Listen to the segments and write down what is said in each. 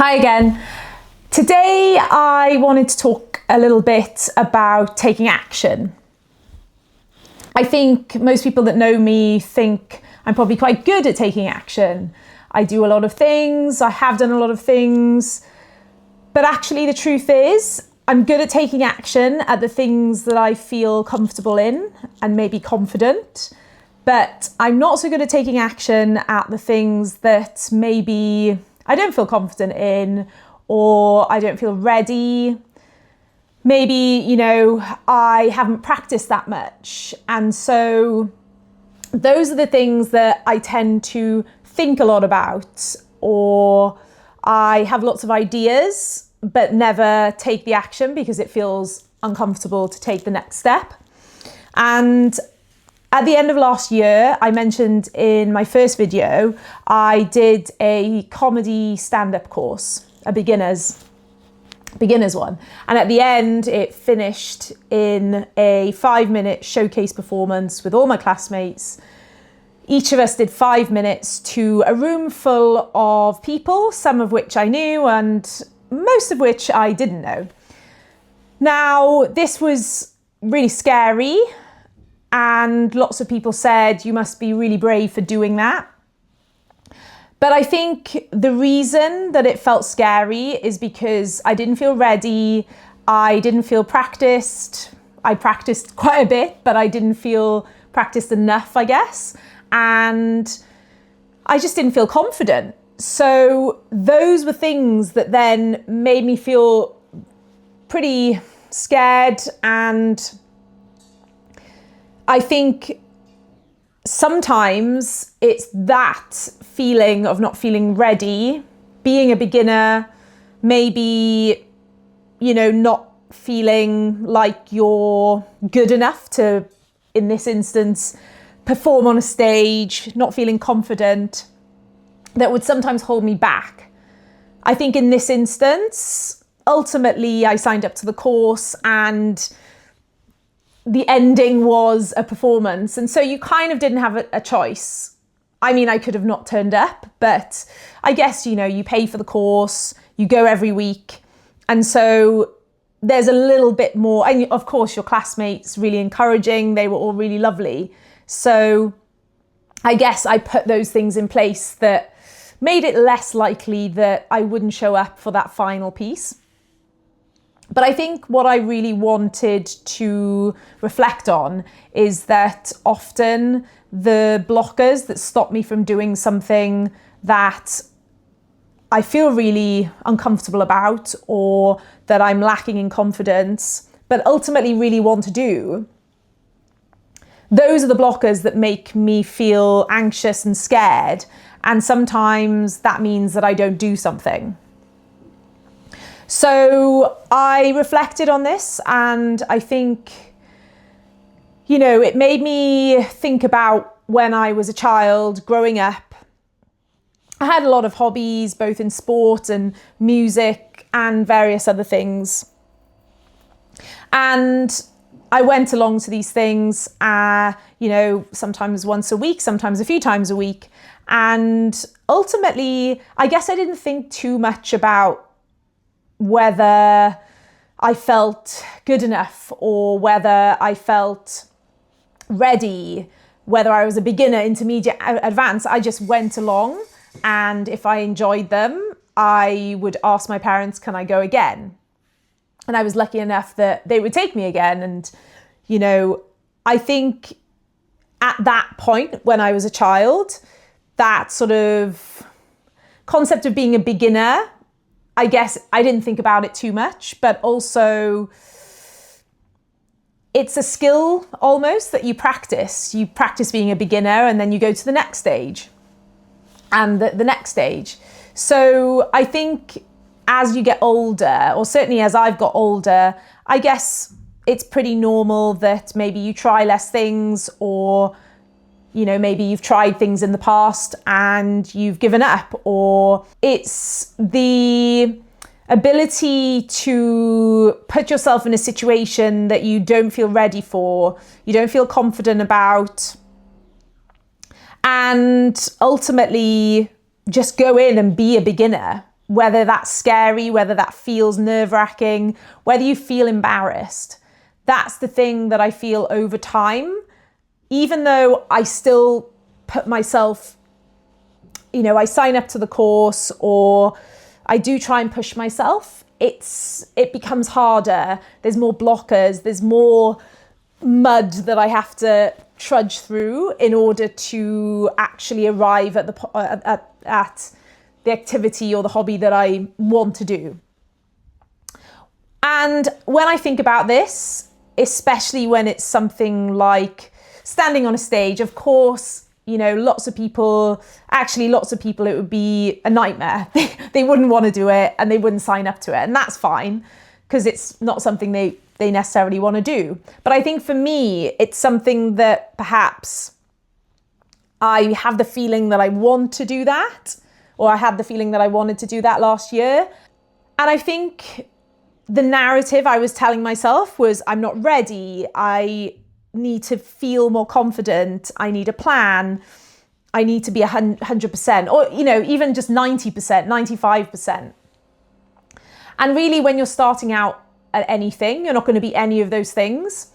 Hi again. Today I wanted to talk a little bit about taking action. I think most people that know me think I'm probably quite good at taking action. I do a lot of things, I have done a lot of things, but actually the truth is I'm good at taking action at the things that I feel comfortable in and maybe confident, but I'm not so good at taking action at the things that maybe I don't feel confident in, or I don't feel ready. Maybe, I haven't practiced that much. And so those are the things that I tend to think a lot about, or I have lots of ideas, but never take the action because it feels uncomfortable to take the next step. And at the end of last year, I mentioned in my first video, I did a comedy stand-up course, a beginner's one. And at the end, it finished in a 5-minute showcase performance with all my classmates. Each of us did 5 minutes to a room full of people, some of which I knew and most of which I didn't know. Now, this was really scary. And lots of people said, you must be really brave for doing that. But I think the reason that it felt scary is because I didn't feel ready. I didn't feel practiced. I practiced quite a bit, but I didn't feel practiced enough, I guess. And I just didn't feel confident. So those were things that then made me feel pretty scared, and I think sometimes it's that feeling of not feeling ready, being a beginner, maybe, not feeling like you're good enough to, in this instance, perform on a stage, not feeling confident, that would sometimes hold me back. I think in this instance, ultimately, I signed up to the course and the ending was a performance. And so you kind of didn't have a choice. I mean, I could have not turned up, but I guess, you pay for the course, you go every week. And so there's a little bit more, and of course your classmates really encouraging, they were all really lovely. So I guess I put those things in place that made it less likely that I wouldn't show up for that final piece. But I think what I really wanted to reflect on is that often the blockers that stop me from doing something that I feel really uncomfortable about, or that I'm lacking in confidence, but ultimately really want to do, those are the blockers that make me feel anxious and scared. And sometimes that means that I don't do something. So I reflected on this, and I think, it made me think about when I was a child growing up. I had a lot of hobbies, both in sport and music and various other things. And I went along to these things, sometimes once a week, sometimes a few times a week. And ultimately, I guess I didn't think too much about whether I felt good enough or whether I felt ready, whether I was a beginner, intermediate, advanced. I just went along, and if I enjoyed them, I would ask my parents, can I go again? And I was lucky enough that they would take me again. And, I think at that point when I was a child, that sort of concept of being a beginner, I guess I didn't think about it too much, but also it's a skill almost that you practice. You practice being a beginner, and then you go to the next stage and the next stage. So I think as you get older, or certainly as I've got older, I guess it's pretty normal that maybe you try less things, or maybe you've tried things in the past and you've given up, or it's the ability to put yourself in a situation that you don't feel ready for, you don't feel confident about, and ultimately just go in and be a beginner whether that's scary, whether that feels nerve-wracking, whether you feel embarrassed. That's the thing that I feel over time, even though I still put myself, I sign up to the course or I do try and push myself, it becomes harder. There's more blockers, there's more mud that I have to trudge through in order to actually arrive at the activity or the hobby that I want to do. And when I think about this, especially when it's something like standing on a stage, of course, lots of people, it would be a nightmare. They wouldn't want to do it and they wouldn't sign up to it. And that's fine because it's not something they necessarily want to do. But I think for me, it's something that perhaps I have the feeling that I want to do that, or I had the feeling that I wanted to do that last year. And I think the narrative I was telling myself was, I'm not ready. I need to feel more confident. I need a plan. I need to be 100%, or, even just 90%, 95%. And really, when you're starting out at anything, you're not going to be any of those things.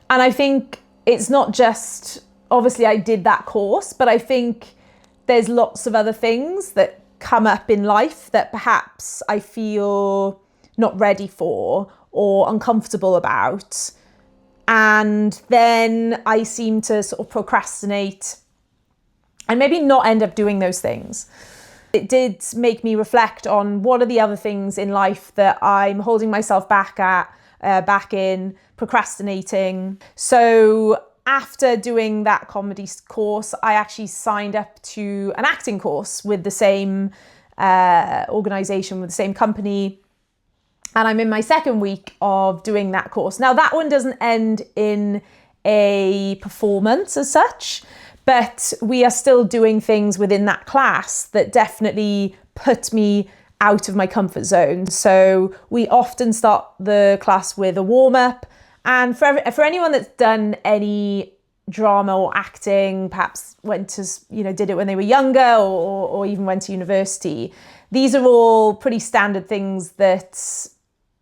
And I think it's not just, obviously I did that course, but I think there's lots of other things that come up in life that perhaps I feel not ready for or uncomfortable about. And then I seem to sort of procrastinate and maybe not end up doing those things. It did make me reflect on what are the other things in life that I'm holding myself back in, procrastinating. So after doing that comedy course, I actually signed up to an acting course with the same organisation, with the same company. And I'm in my second week of doing that course. Now, that one doesn't end in a performance as such, but we are still doing things within that class that definitely put me out of my comfort zone. So we often start the class with a warm-up. And for anyone that's done any drama or acting, perhaps went to, did it when they were younger or even went to university, these are all pretty standard things that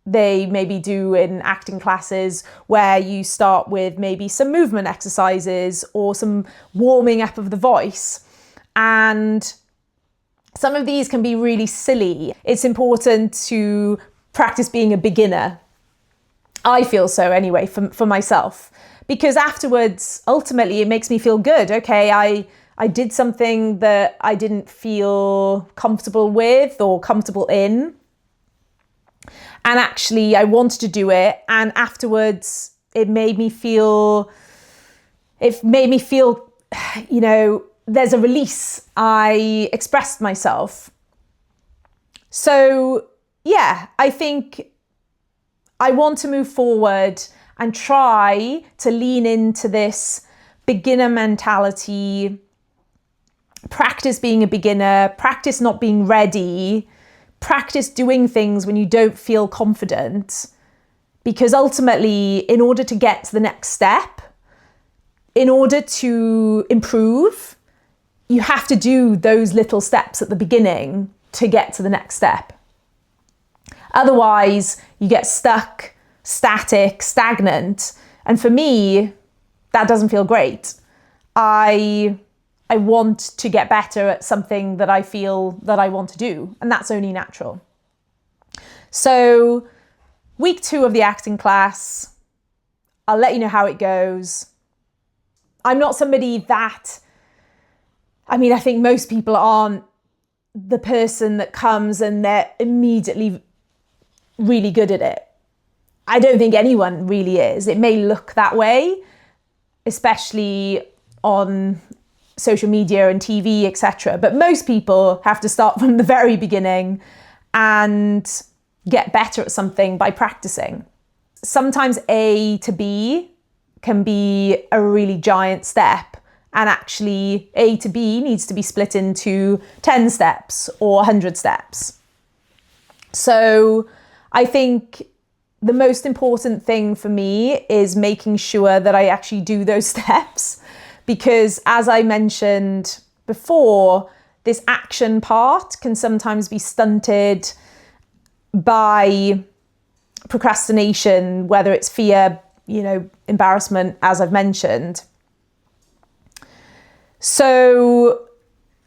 they maybe do in acting classes, where you start with maybe some movement exercises or some warming up of the voice. And some of these can be really silly. It's important to practice being a beginner. I feel so anyway, for myself, because afterwards, ultimately, it makes me feel good. Okay, I did something that I didn't feel comfortable with or comfortable in. And actually, I wanted to do it. And afterwards, it made me feel, there's a release. I expressed myself. So, yeah, I think I want to move forward and try to lean into this beginner mentality, practice being a beginner, practice not being ready, practice doing things when you don't feel confident, because ultimately, in order to get to the next step, in order to improve, you have to do those little steps at the beginning to get to the next step. Otherwise, you get stuck, static, stagnant. And for me, that doesn't feel great. I want to get better at something that I feel that I want to do, and that's only natural. So, week 2 of the acting class, I'll let you know how it goes. I'm not somebody that, I think most people aren't the person that comes and they're immediately really good at it. I don't think anyone really is. It may look that way, especially on social media and TV, etc. But most people have to start from the very beginning and get better at something by practicing. Sometimes A to B can be a really giant step, and actually A to B needs to be split into 10 steps or 100 steps. So I think the most important thing for me is making sure that I actually do those steps. Because as I mentioned before, this action part can sometimes be stunted by procrastination, whether it's fear, embarrassment, as I've mentioned. So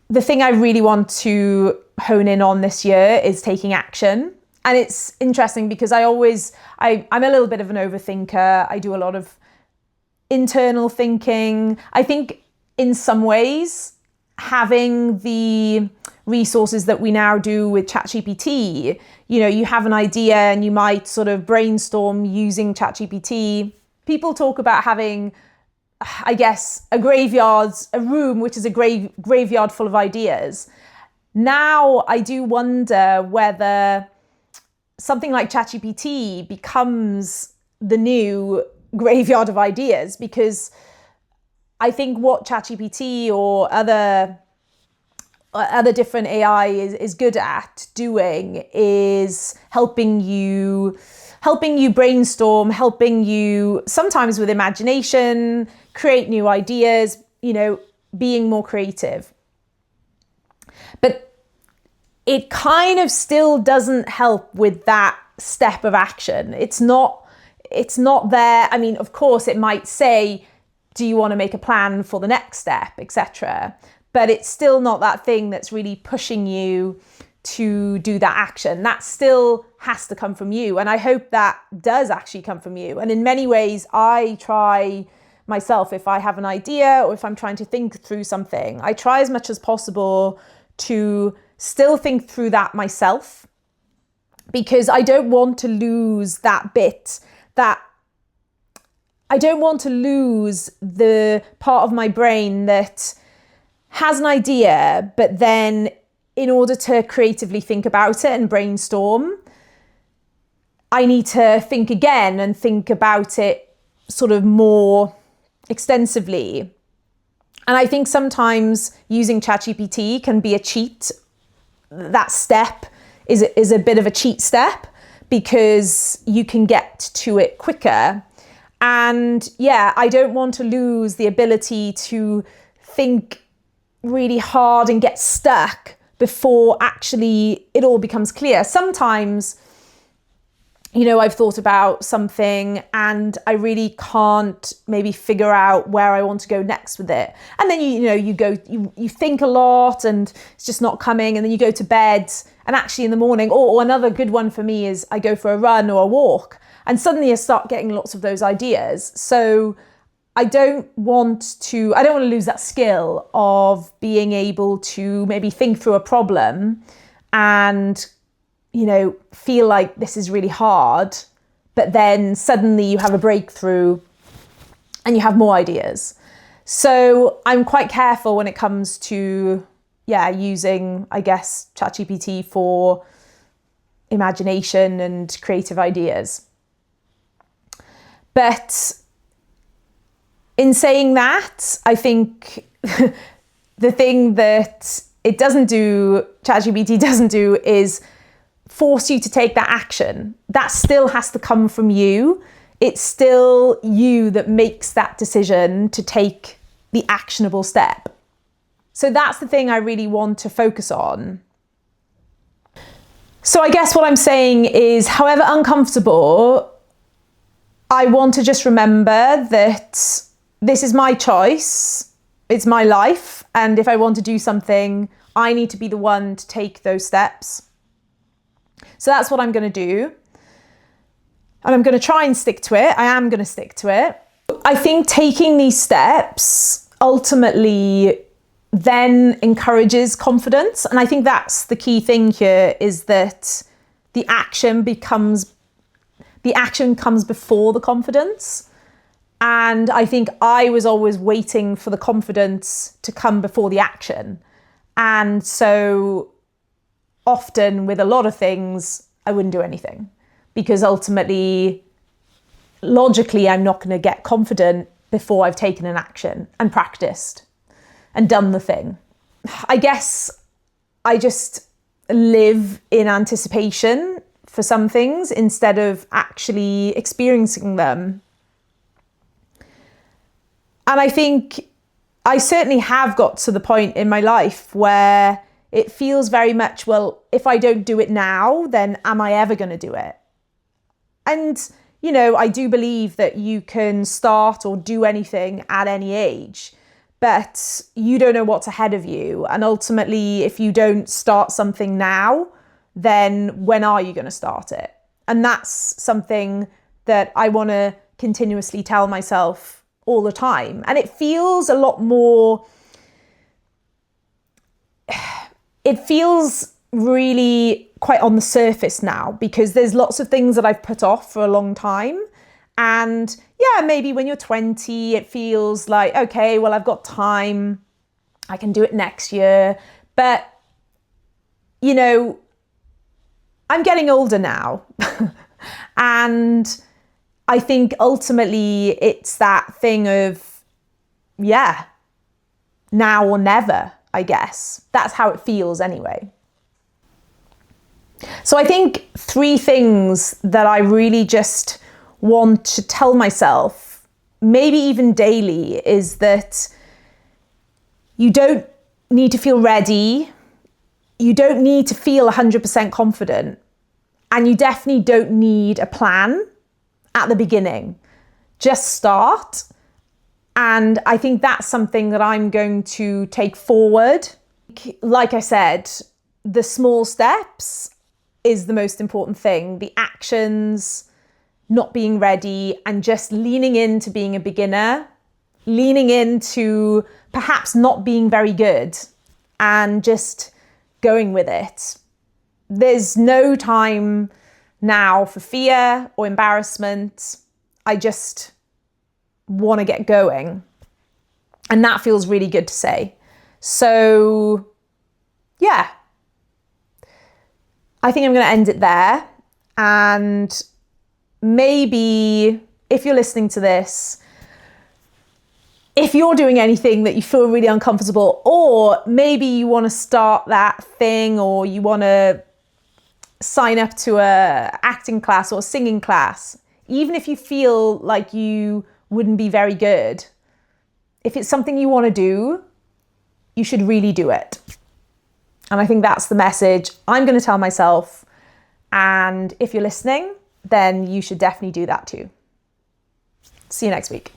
the thing I really want to hone in on this year is taking action. And it's interesting because I'm a little bit of an overthinker. I do a lot of internal thinking. I think in some ways, having the resources that we now do with ChatGPT, you have an idea and you might sort of brainstorm using ChatGPT. People talk about having, I guess, a room which is a graveyard full of ideas. Now I do wonder whether something like ChatGPT becomes the new graveyard of ideas, because I think what ChatGPT or other different AI is good at doing is helping you brainstorm, helping you sometimes with imagination, create new ideas, being more creative. But it kind of still doesn't help with that step of action. It's not there. I mean, of course, it might say, do you want to make a plan for the next step, etc. But it's still not that thing that's really pushing you to do that action. That still has to come from you. And I hope that does actually come from you. And in many ways, I try myself, if I have an idea or if I'm trying to think through something, I try as much as possible to still think through that myself, because I don't want to lose that bit, that I don't want to lose the part of my brain that has an idea, but then in order to creatively think about it and brainstorm, I need to think again and think about it sort of more extensively. And I think sometimes using ChatGPT can be a cheat. That step is a bit of a cheat step because you can get to it quicker. And yeah, I don't want to lose the ability to think really hard and get stuck before actually it all becomes clear. Sometimes, I've thought about something and I really can't maybe figure out where I want to go next with it. And then, you think a lot and it's just not coming. And then you go to bed and actually in the morning, or another good one for me is I go for a run or a walk and suddenly I start getting lots of those ideas. So I don't want to lose that skill of being able to maybe think through a problem and feel like this is really hard, but then suddenly you have a breakthrough and you have more ideas. So I'm quite careful when it comes to, using, I guess, ChatGPT for imagination and creative ideas. But in saying that, I think the thing that ChatGPT doesn't do is force you to take that action. That still has to come from you. It's still you that makes that decision to take the actionable step. So that's the thing I really want to focus on. So I guess what I'm saying is, however uncomfortable, I want to just remember that this is my choice. It's my life. And if I want to do something, I need to be the one to take those steps. So that's what I'm going to do. And I'm going to try and stick to it. I am going to stick to it. I think taking these steps ultimately then encourages confidence. And I think that's the key thing here, is that the action comes before the confidence. And I think I was always waiting for the confidence to come before the action. And so often with a lot of things, I wouldn't do anything because ultimately, logically, I'm not going to get confident before I've taken an action and practiced and done the thing. I guess I just live in anticipation for some things instead of actually experiencing them. And I think I certainly have got to the point in my life where it feels very much, well, if I don't do it now, then am I ever going to do it? And, you know, I do believe that you can start or do anything at any age, but you don't know what's ahead of you. And ultimately, if you don't start something now, then when are you going to start it? And that's something that I want to continuously tell myself all the time. And it feels a lot more, it feels really quite on the surface now, because there's lots of things that I've put off for a long time. And yeah, maybe when you're 20, it feels like, okay, well, I've got time, I can do it next year. But, you know, I'm getting older now. And I think ultimately it's that thing of, yeah, now or never, I guess. That's how it feels anyway. So I think 3 things that I really just want to tell myself, maybe even daily, is that you don't need to feel ready. You don't need to feel 100% confident. And you definitely don't need a plan at the beginning. Just start. And I think that's something that I'm going to take forward. Like I said, the small steps is the most important thing. The actions, not being ready, and just leaning into being a beginner, leaning into perhaps not being very good, and just going with it. There's no time now for fear or embarrassment. I just want to get going. And that feels really good to say. So, yeah. I think I'm going to end it there. And maybe if you're listening to this, if you're doing anything that you feel really uncomfortable, or maybe you want to start that thing, or you want to sign up to a acting class or a singing class, even if you feel like you wouldn't be very good, if it's something you want to do, you should really do it. And I think that's the message I'm going to tell myself. And if you're listening, then you should definitely do that too. See you next week.